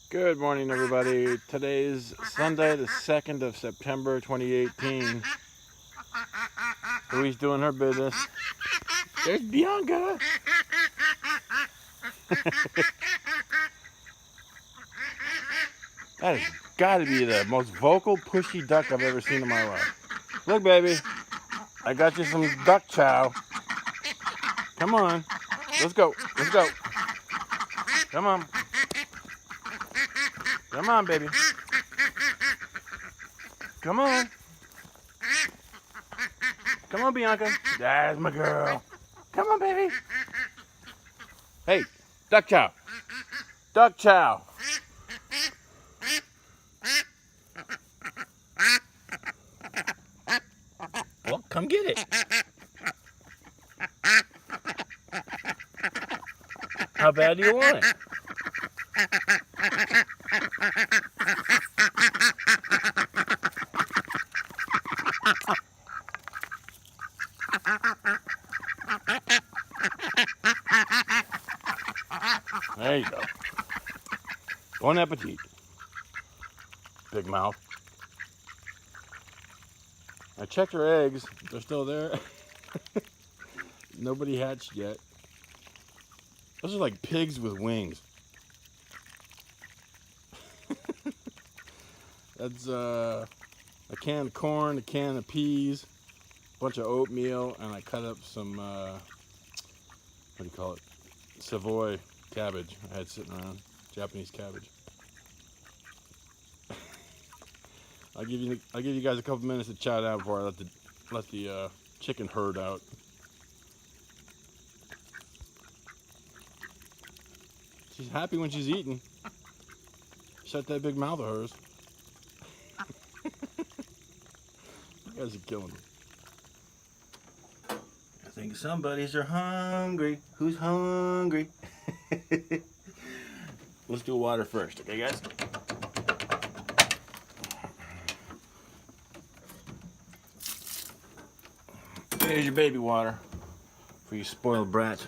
Good morning, everybody. Today's Sunday, the 2nd of September, 2018. Louise doing her business. There's Bianca. That has got to be the most vocal, pushy duck I've ever seen in my life. Look, baby, I got you some duck chow. Come on, let's go, let's go. Come on. Come on, baby. Come on. Come on, Bianca. That's my girl. Come on, baby. Hey, duck chow. Duck chow. Well, come get it. How bad do you want it? There you go. Bon appetit. Big mouth. I checked her eggs. They're still there. Nobody hatched yet. Those are like pigs with wings. That's a can of corn, a can of peas, a bunch of oatmeal, and I cut up some, what do you call it? Savoy cabbage I had sitting around. Japanese cabbage. I'll give you guys a couple minutes to chat out before I let the chicken herd out. She's happy when she's eating. Shut that big mouth of hers. You guys are killing me. I think somebody's are hungry. Who's hungry? Let's do water first, okay, guys? Here's your baby water for you spoiled brats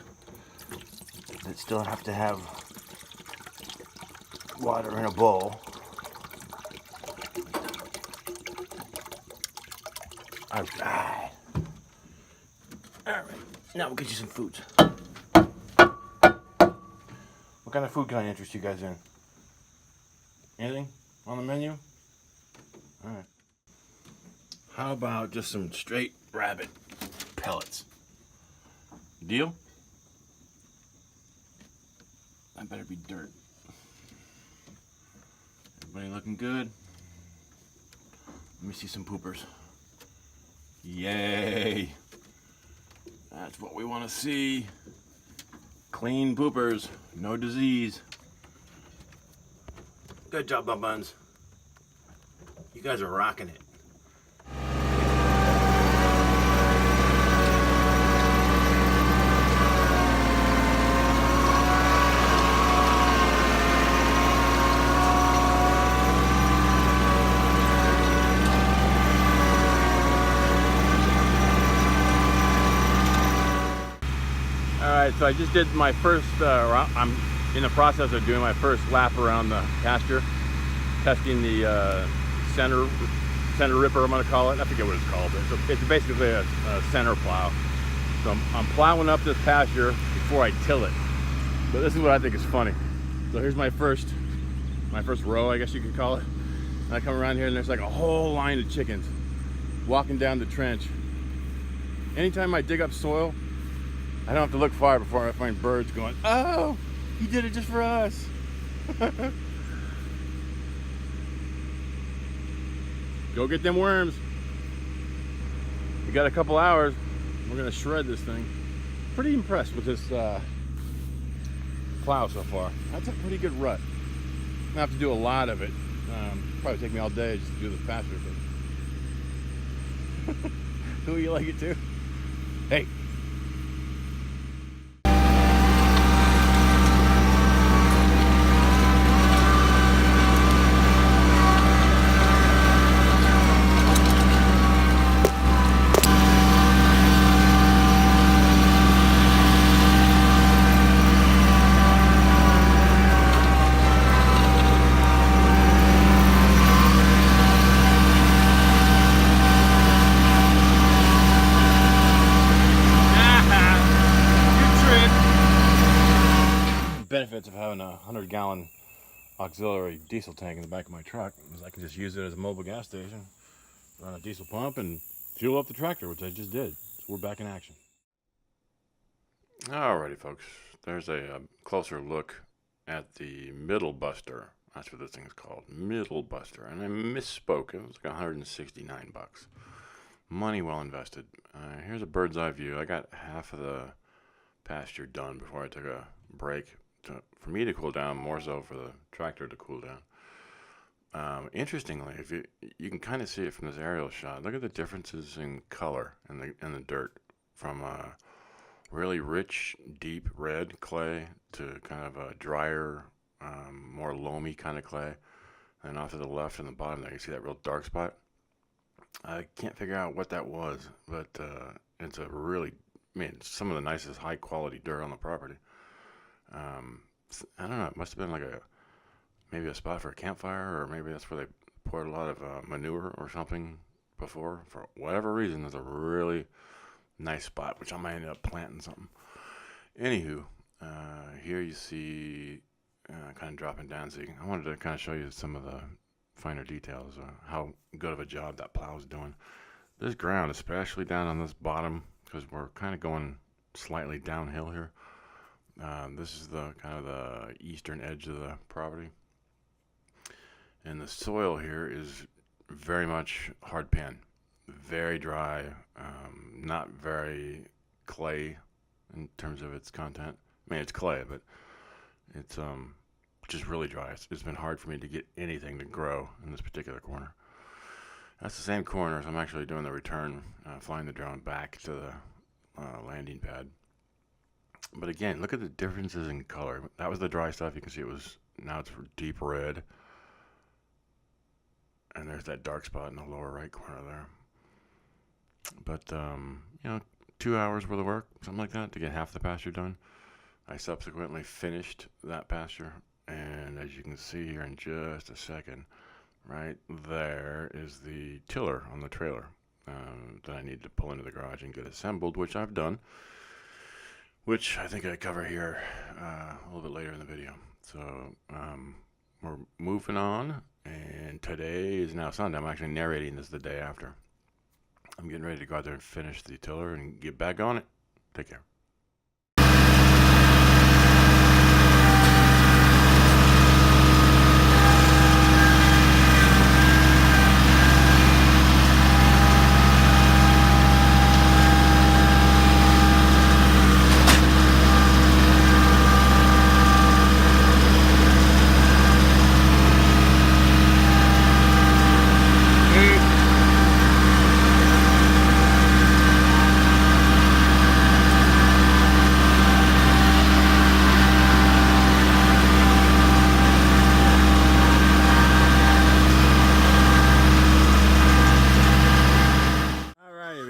that still have to have water in a bowl. Alright. Alright. Now we'll get you some foods. What kind of food can I interest you guys in? Anything on the menu? Alright. How about just some straight rabbit pellets? Deal? That better be dirt. Everybody looking good? Let me see some poopers. Yay! That's what we want to see. Clean poopers, no disease. Good job, Bum Buns. You guys are rocking it. Alright, so I just did my first, I'm in the process of doing my first lap around the pasture, testing the center ripper, I'm going to call it. I forget what it's called, but it's basically a center plow. So I'm plowing up this pasture before I till it. But this is what I think is funny. So here's my first row, I guess you could call it. And I come around here and there's like a whole line of chickens walking down the trench. Anytime I dig up soil, I don't have to look far before I find birds going, oh, he did it just for us. Go get them worms. We got a couple hours. We're gonna shred this thing. Pretty impressed with this plow so far. That's a pretty good rut. I'm gonna have to do a lot of it. Probably take me all day just to do the pasture. But who you like it too? Hey. benefits of having a 100-gallon auxiliary diesel tank in the back of my truck is I can just use it as a mobile gas station, run a diesel pump, and fuel up the tractor, which I just did. So we're back in action. Alrighty, folks. There's a closer look at the middle buster. That's what this thing is called, middle buster. And I misspoke. It was like 169 bucks. Money well invested. Here's a bird's eye view. I got half of the pasture done before I took a break for me to cool down, more so for the tractor to cool down. Interestingly, if you can kind of see it from this aerial shot. Look at the differences in color in the dirt, from really rich, deep red clay to kind of a drier, more loamy kind of clay. And off to the left and the bottom there, you see that real dark spot. I can't figure out what that was, but it's a really, some of the nicest high quality dirt on the property. I don't know, it must have been like maybe a spot for a campfire, or maybe that's where they poured a lot of manure or something before. For whatever reason, there's a really nice spot, which I might end up planting something. Anywho, here you see kind of dropping down. So I wanted to kind of show you some of the finer details, how good of a job that plow is doing. This ground, especially down on this bottom, because we're kind of going slightly downhill here. This is the kind of the eastern edge of the property, and the soil here is very much hard pan, very dry, not very clay in terms of its content. It's clay, but it's just really dry. It's been hard for me to get anything to grow in this particular corner. That's the same corner, so I'm actually doing the return, flying the drone back to the landing pad. But again, look at the differences in color. That was the dry stuff. You can see now it's deep red. And there's that dark spot in the lower right corner there. But, 2 hours worth of work, something like that, to get half the pasture done. I subsequently finished that pasture. And as you can see here in just a second, right there is the tiller on the trailer that I need to pull into the garage and get assembled, which I've done. Which I think I cover here a little bit later in the video. So we're moving on, and today is now Sunday. I'm actually narrating this the day after. I'm getting ready to go out there and finish the tiller and get back on it. Take care.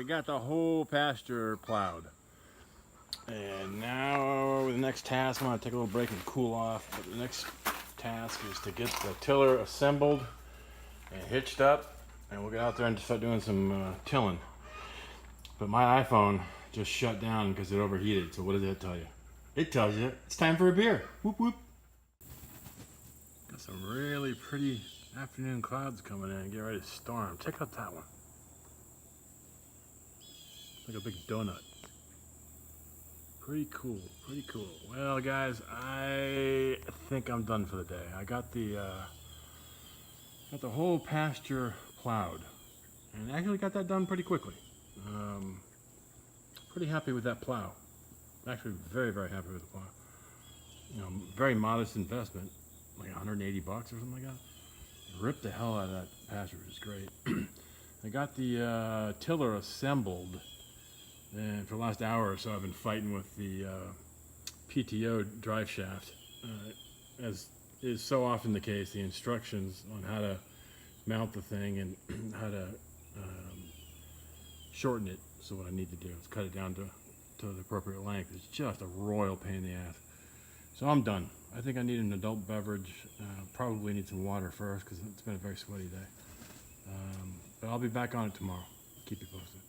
Got the whole pasture plowed, and now the next task, I'm going to take a little break and cool off, but the next task is to get the tiller assembled and hitched up, and we'll get out there and start doing some tilling. But my iPhone just shut down because it overheated. So what does that tell you? It tells you it's time for a beer. Whoop whoop. Got some really pretty afternoon clouds coming in. Get ready to storm. Check out that one. Like a big donut. Pretty cool, pretty cool. Well, guys, I think I'm done for the day. I got the whole pasture plowed, and actually got that done pretty quickly. Pretty happy with that plow. Actually, very, very happy with the plow. Very modest investment, like 180 bucks or something like that. Ripped the hell out of that pasture, which is great. I got the tiller assembled. And for the last hour or so, I've been fighting with the PTO drive shaft. As is so often the case, the instructions on how to mount the thing and how to shorten it. So what I need to do is cut it down to the appropriate length. It's just a royal pain in the ass. So I'm done. I think I need an adult beverage. Probably need some water first because it's been a very sweaty day. But I'll be back on it tomorrow. Keep you posted.